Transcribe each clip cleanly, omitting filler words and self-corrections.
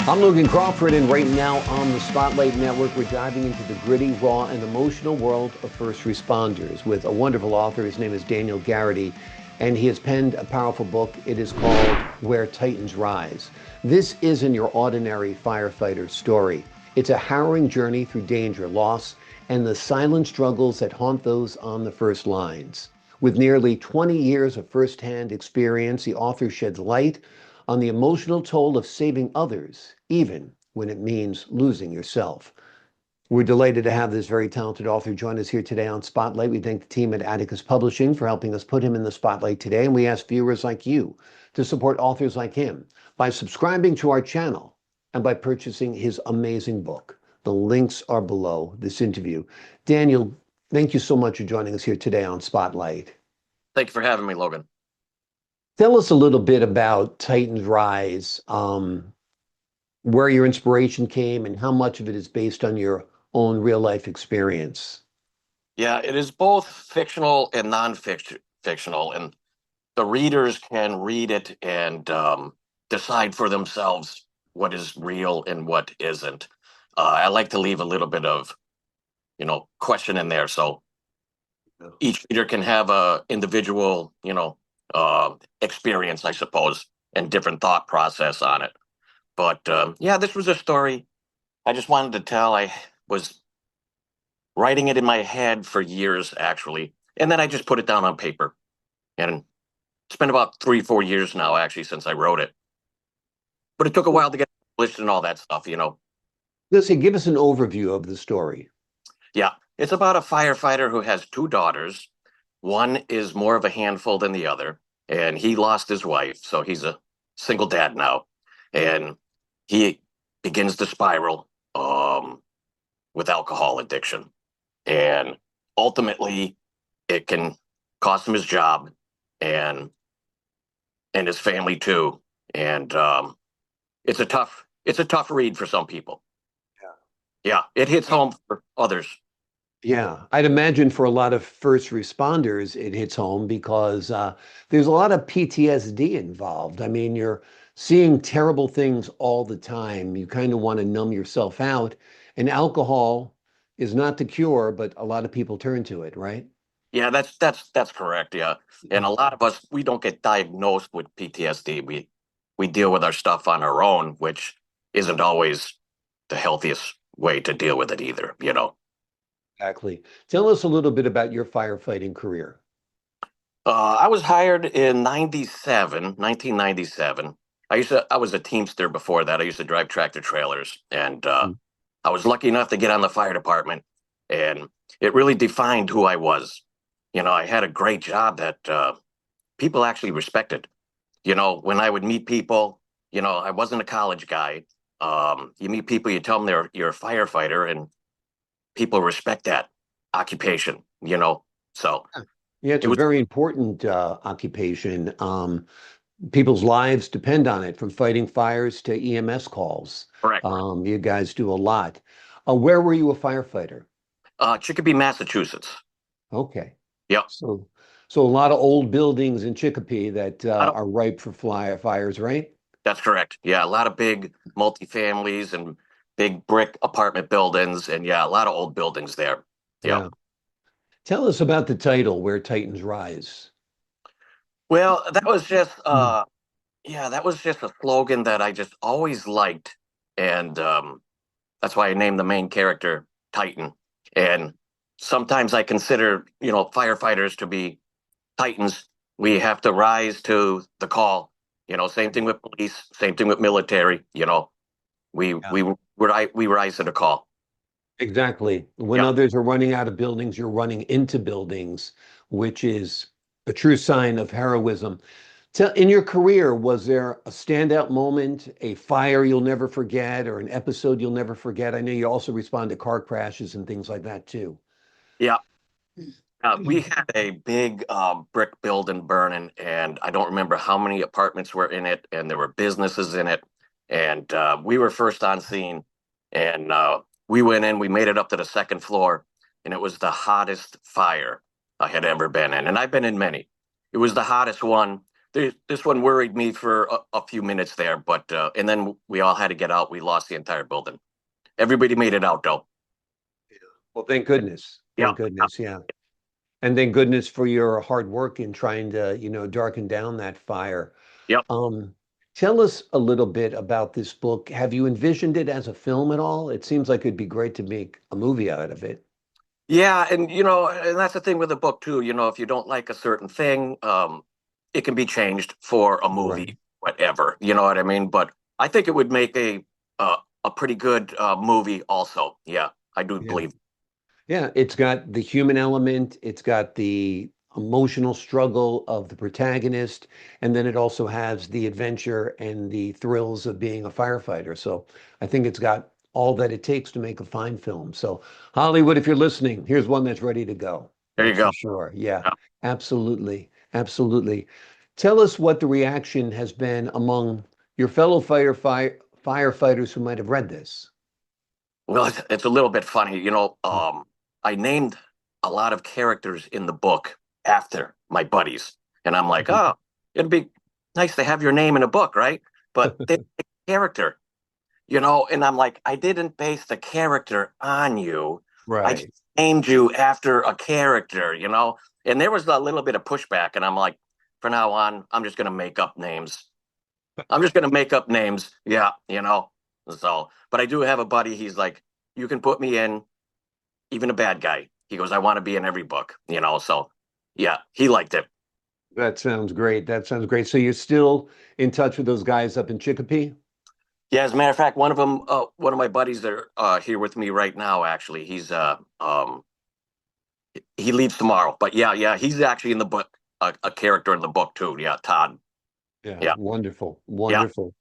I'm Logan Crawford, and right now on the Spotlight Network, we're diving into the gritty, raw, and emotional world of first responders with a wonderful author. His name is Daniel Garrity, and he has penned a powerful book. It is called Where Titans Rise. This isn't your ordinary firefighter story. It's a harrowing journey through danger, loss, and the silent struggles that haunt those on the first lines. With nearly 20 years of firsthand experience, the author sheds light on the emotional toll of saving others, even when it means losing yourself. We're delighted to have this very talented author join us here today on Spotlight. We thank the team at Atticus Publishing for helping us put him in the spotlight today. And we ask viewers like you to support authors like him by subscribing to our channel and by purchasing his amazing book. The links are below this interview. Daniel, thank you so much for joining us here today on Spotlight. Thank you for having me, Logan. Tell us a little bit about Titans Rise, where your inspiration came and how much of it is based on your own real life experience. Yeah, it is both fictional and non-fictional, and the readers can read it and decide for themselves what is real and what isn't. I like to leave a little bit of, question in there, so each reader can have a individual, experience, I suppose, and different thought process on it. But yeah, this was a story I just wanted to tell. I was writing it in my head for years, actually, and then I just put it down on paper. And it's been about 3-4 years now, actually, since I wrote it. But it took a while to get published and all that stuff. Listen, give us an overview of the story. Yeah, it's about a firefighter who has two daughters. One is more of a handful than the other, and he lost his wife, so he's a single dad now. And he begins to spiral with alcohol addiction. And ultimately, it can cost him his job and his family too. And it's a tough read for some people. Yeah, it hits home for others. Yeah, I'd imagine for a lot of first responders, it hits home because there's a lot of PTSD involved. I mean, you're seeing terrible things all the time. You kind of want to numb yourself out, and alcohol is not the cure, but a lot of people turn to it, right? Yeah, that's correct. Yeah, and a lot of us, we don't get diagnosed with PTSD. We deal with our stuff on our own, which isn't always the healthiest way to deal with it either. Exactly. Tell us a little bit about your firefighting career. I was hired in 1997. I was a Teamster before that. I used to drive tractor trailers, and Mm. I was lucky enough to get on the fire department, and it really defined who I was. I had a great job that people actually respected. When I would meet people, I wasn't a college guy. You meet people, you tell them you're a firefighter, and people respect that occupation. So Yeah, it's it a was very important occupation. People's lives depend on it, from fighting fires to EMS calls. correct. You guys do a lot. Where were you a firefighter? Chicopee, Massachusetts. Okay. Yep. So, so a lot of old buildings in Chicopee that I don't, are ripe for fires, right? that's correct. Yeah, a lot of big multifamilies and big brick apartment buildings, and yeah, a lot of old buildings there. Yep. Yeah. Tell us about the title, Where Titans Rise. Well, that was just Mm. yeah, that was just a slogan that I just always liked, and that's why I named the main character Titan. And sometimes I consider, firefighters to be titans. We have to rise to the call. Same thing with police, same thing with military. We Yeah. we rise to the call. Exactly. When Yeah. others are running out of buildings, you're running into buildings, which is a true sign of heroism. In your career, was there a standout moment, a fire you'll never forget, or an episode you'll never forget? I know you also respond to car crashes and things like that too. Yeah. We had a big brick building burning, and I don't remember how many apartments were in it, and there were businesses in it. And we were first on scene, and we went in, we made it up to the second floor, and it was the hottest fire I had ever been in. And I've been in many. It was the hottest one. This one worried me for a few minutes there, but and then we all had to get out. We lost the entire building. Everybody made it out though. Well, thank goodness. Yep. Thank goodness. Yeah. And thank goodness for your hard work in trying to, darken down that fire. Yep. Um, Tell us a little bit about this book. Have you envisioned it as a film at all? It seems like it'd be great to make a movie out of it. Yeah, and and that's the thing with the book too. If you don't like a certain thing, it can be changed for a Right. movie, whatever. You know what I mean? But I think it would make a pretty good movie also. Yeah, I do Yeah. believe. Yeah, it's got the human element, it's got the emotional struggle of the protagonist, and then it also has the adventure and the thrills of being a firefighter. So I think it's got all that it takes to make a fine film. So Hollywood, if you're listening, here's one that's ready to go. There you That's for go. sure. Yeah, Yeah. absolutely. Absolutely. Tell us what the reaction has been among your fellow firefighters who might have read this. Well, it's a little bit funny. I named a lot of characters in the book after my buddies, and I'm like, oh, it'd be nice to have your name in a book, right? But they character. And I'm like, I didn't base the character on you. I just Right. named you after a character. And there was a little bit of pushback, and I'm like, from now on, I'm just gonna make up names. I'm just gonna make up names. Yeah. So, but I do have a buddy, he's like, you can put me in, even a bad guy. He goes, I want to be in every book. So yeah, he liked it. That sounds great. That sounds great. So you're still in touch with those guys up in Chicopee? Yeah, as a matter of fact, one of my buddies that are here with me right now, actually, he leaves tomorrow. But yeah, he's actually in the book, a character in the book too. Yeah, Todd. Yeah, Yeah, wonderful, yeah, wonderful.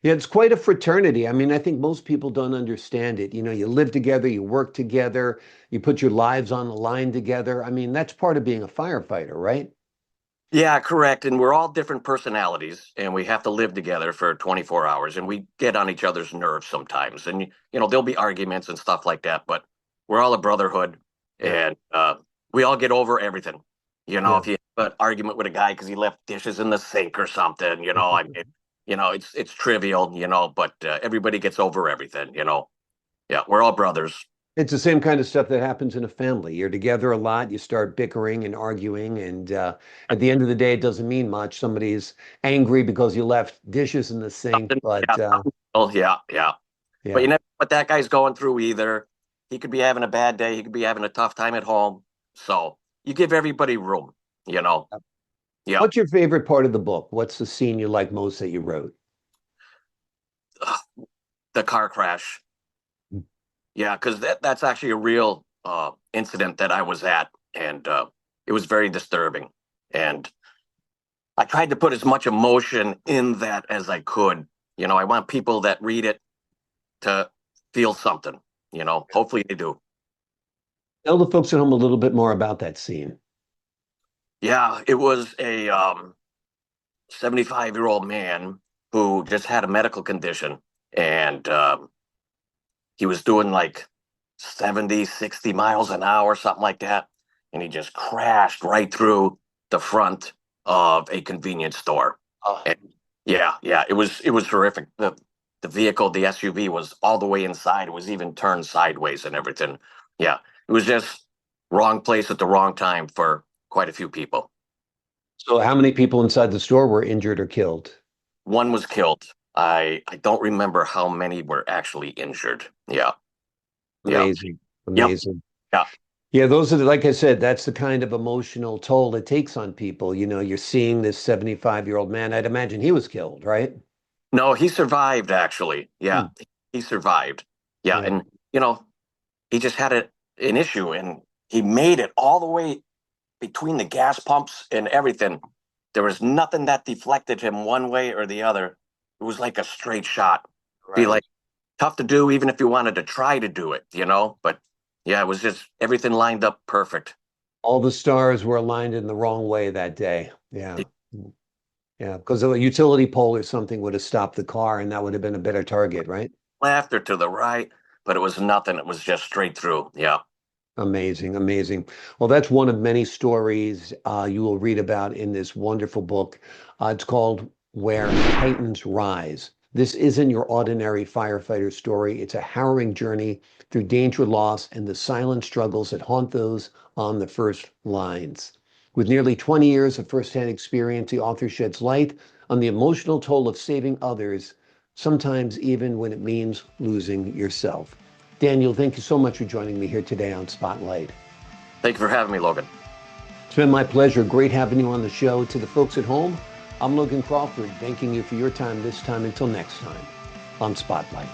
Yeah, it's quite a fraternity. I mean, I think most people don't understand it. You live together, you work together, you put your lives on the line together. I mean, that's part of being a firefighter, right? yeah, correct. And we're all different personalities, and we have to live together for 24 hours, and we get on each other's nerves sometimes. And there'll be arguments and stuff like that, but we're all a brotherhood, Yeah, and we all get over everything. yeah. If you have an argument with a guy because he left dishes in the sink or something, I mean, it's trivial, but everybody gets over everything. Yeah, we're all brothers. It's the same kind of stuff that happens in a family. You're together a lot, you start bickering and arguing, and at the end of the day, it doesn't mean much. Somebody's angry because you left dishes in the sink, Something, but yeah, oh yeah. But yeah. you never know what that guy's going through either. He could be having a bad day. He could be having a tough time at home. So you give everybody room, you know. Yeah. What's your favorite part of the book? What's the scene you like most that you wrote? The car crash. Yeah, because that's actually a real incident that I was at, and it was very disturbing. And I tried to put as much emotion in that as I could. I want people that read it to feel something. Hopefully they do. Tell the folks at home a little bit more about that scene. Yeah, it was a 75-year-old man who just had a medical condition, and he was doing like 70, 60 miles an hour, something like that. And he just crashed right through the front of a convenience store. Oh, And yeah, it was horrific. The vehicle, the SUV was all the way inside. It was even turned sideways and everything. Yeah, it was just wrong place at the wrong time for quite a few people. so how many people inside the store were injured or killed? One was killed. I don't remember how many were actually injured. Yeah, yeah, Amazing. yep, Amazing. yeah. Yeah, those are like I said, that's the kind of emotional toll it takes on people. You're seeing this 75-year-old man. I'd imagine he was killed, right? No, he survived actually. Hmm. Yeah, he survived. Yeah, Yeah, and you know, he just had an issue, and he made it all the way between the gas pumps and everything. There was nothing that deflected him one way or the other. It was like a straight shot. Be right. like tough to do even if you wanted to try to do it. But yeah, it was just everything lined up perfect. All the stars were aligned in the wrong way that day. Yeah. Yeah, because a utility pole or something would have stopped the car and that would have been a better target, right? Left or to the right, but it was nothing. It was just straight through. Yeah. Amazing, amazing. Well, that's one of many stories you will read about in this wonderful book. It's called Where Titans Rise. This isn't your ordinary firefighter story. It's a harrowing journey through danger, loss, and the silent struggles that haunt those on the first lines. With nearly 20 years of firsthand experience, the author sheds light on the emotional toll of saving others, sometimes even when it means losing yourself. Daniel, thank you so much for joining me here today on Spotlight. Thank you for having me, Logan. It's been my pleasure. Great having you on the show. To the folks at home, I'm Logan Crawford, thanking you for your time this time. Until next time on Spotlight.